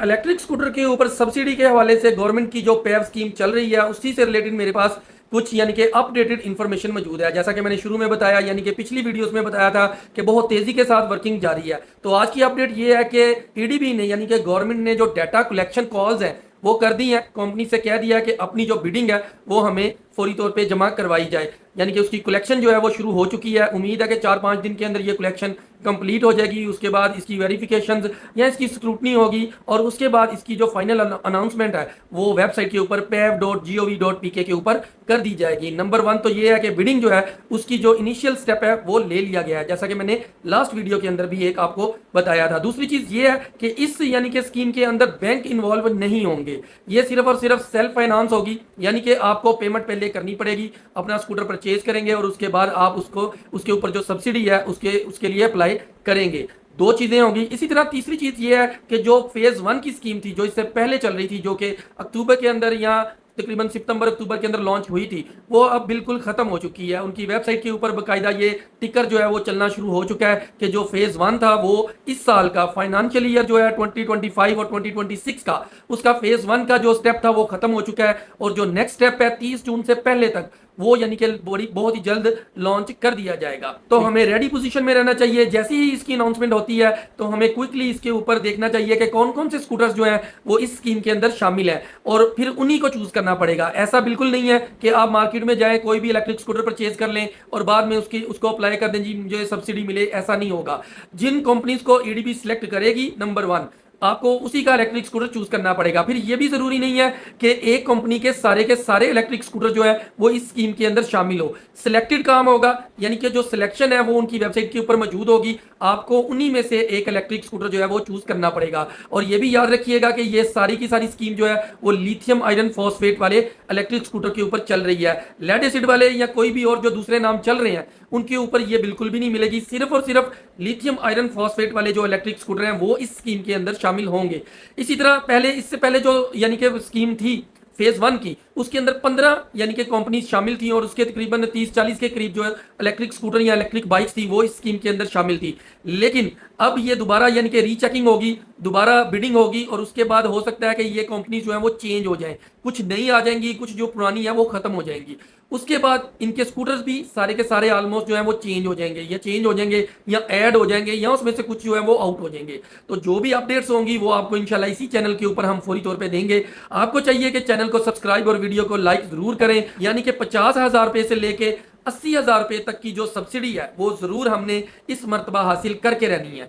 Electric scooter के ऊपर subsidy के हवाले से गवर्नमेंट की जो पेव स्कीम चल रही है उसी से रिलेटेड मेरे पास कुछ यानी कि अपडेटेड इन्फॉर्मेशन मौजूद है। जैसा कि मैंने शुरू में बताया यानी कि पिछली वीडियोस में बताया था कि बहुत तेजी के साथ वर्किंग जारी है। तो आज की अपडेट ये है कि ईडीबी ने यानी कि गवर्नमेंट ने जो डाटा कलेक्शन कॉल्स हैं वो कर दी है, कंपनी से कह दिया कि अपनी जो बिडिंग है वो हमें फौरी तौर पे जमा करवाई जाए। यानी कि उसकी कलेक्शन जो है वो शुरू हो चुकी है। उम्मीद है कि 4-5 दिन के अंदर ये कलेक्शन कंप्लीट हो जाएगी। उसके बाद इसकी वेरिफिकेशंस या इसकी स्क्रूटनी होगी और उसके बाद इसकी जो फाइनल अनाउंसमेंट है वो वेबसाइट के ऊपर pev.gov.pk के ऊपर कर दी जाएगी। नंबर 1 तो ये है कि बिडिंग जो है उसकी जो इनिशियल स्टेप है वो ले लिया गया है, जैसा कि मैंने लास्ट वीडियो के अंदर भी एक आपको बताया था। दूसरी चीज ये है कि इस यानी कि स्कीम के अंदर बैंक इन्वॉल्व नहीं होंगे। ये सिर्फ और सिर्फ सेल्फ फाइनेंस होगी, यानी कि आपको पेमेंट पहले करनी पड़ेगी, अपना स्कूटर परचेज करेंगे और उसके बाद आप उसको उसके ऊपर जो सब्सिडी है उसके लिए अप्लाई करेंगे। दो चीजें होंगी। इसी तरह तीसरी चीज ये है कि जो फेज 1 की स्कीम थी जो इससे पहले चल रही थी, जो कि अक्टूबर के अंदर या तकरीबन सितंबर अक्टूबर के अंदर लॉन्च हुई थी, वो अब बिल्कुल खत्म हो चुकी है। उनकी वेबसाइट के ऊपर बकायदा ये टिकर जो है वो चलना शुरू हो चुका है कि जो फेज 1 था वो इस साल का फाइनेंशियल ईयर जो है 2025 और 2026 का, उसका फेज 1 का जो स्टेप था वो खत्म हो चुका है और जो नेक्स्ट स्टेप है 30 जून से पहले तक वो यानी कि बहुत ही जल्द लॉन्च कर दिया जाएगा। तो हमें रेडी पोजीशन में रहना चाहिए। जैसे ही इसकी अनाउंसमेंट होती है तो हमें क्विकली इसके ऊपर देखना चाहिए कि कौन कौन से स्कूटर्स जो हैं वो इस स्कीम के अंदर शामिल हैं और फिर उन्हीं को चूज करना पड़ेगा। ऐसा बिल्कुल नहीं है कि आप मार्केट में जाएं, कोई भी इलेक्ट्रिक स्कूटर परचेज कर लें और बाद में उसको अप्लाई कर दें जी मुझे सब्सिडी मिले, ऐसा नहीं होगा। जिन कंपनीज को ईडीबी सिलेक्ट करेगी, नंबर 1 आपको उसी का इलेक्ट्रिक स्कूटर चूज करना पड़ेगा। फिर यह भी जरूरी नहीं है कि एक कंपनी के सारे इलेक्ट्रिक स्कूटर जो है वो इस स्कीम के अंदर शामिल हो। सिलेक्टेड काम होगा, यानी कि जो सिलेक्शन है वो उनकी वेबसाइट के ऊपर मौजूद होगी। आपको उन्हीं में से एक इलेक्ट्रिक स्कूटर जो है वो चूज करना पड़ेगा। और ये भी याद रखिएगा कि ये सारी की सारी स्कीम जो है वो लिथियम आयरन फॉस्फेट वाले इलेक्ट्रिक स्कूटर के ऊपर चल रही है। लेड एसिड वाले या कोई भी और जो दूसरे नाम चल रहे हैं उनके ऊपर ये बिल्कुल भी नहीं मिलेगी। सिर्फ और सिर्फ लिथियम आयरन फॉस्फेट वाले जो इलेक्ट्रिक स्कूटर हैं वो इस स्कीम के अंदर शामिल होंगे। इसी तरह इससे पहले जो यानी कि स्कीम थी फेज 1 की, उसके अंदर 15 यानी कि कंपनी शामिल थी और उसके तकरीबन 30-40 के करीब जो इलेक्ट्रिक स्कूटर या इलेक्ट्रिक बाइक्स थी वो इस स्कीम के अंदर शामिल थी। लेकिन अब ये दोबारा यानी कि रीचेकिंग होगी, दोबारा बिडिंग होगी और उसके बाद हो सकता है कि ये कंपनी जो है वो चेंज हो जाए, कुछ नई आ जाएंगी, कुछ जो पुरानी है वो खत्म हो जाएंगी। उसके बाद इनके स्कूटर्स भी सारे के सारे ऑलमोस्ट जो है वो चेंज हो जाएंगे या ऐड हो जाएंगे या उसमें से कुछ जो है वो आउट हो जाएंगे। तो जो भी अपडेट्स होंगी वो आपको इंशाल्लाह इसी चैनल के ऊपर हम फौरी तौर पे देंगे। आपको चाहिए कि चैनल को सब्सक्राइब और वीडियो को लाइक जरूर करें। यानी कि 50,000 रुपए से लेके 80,000 रुपए तक की जो सब्सिडी है वो जरूर हमने इस मर्तबा हासिल करके रहनी है।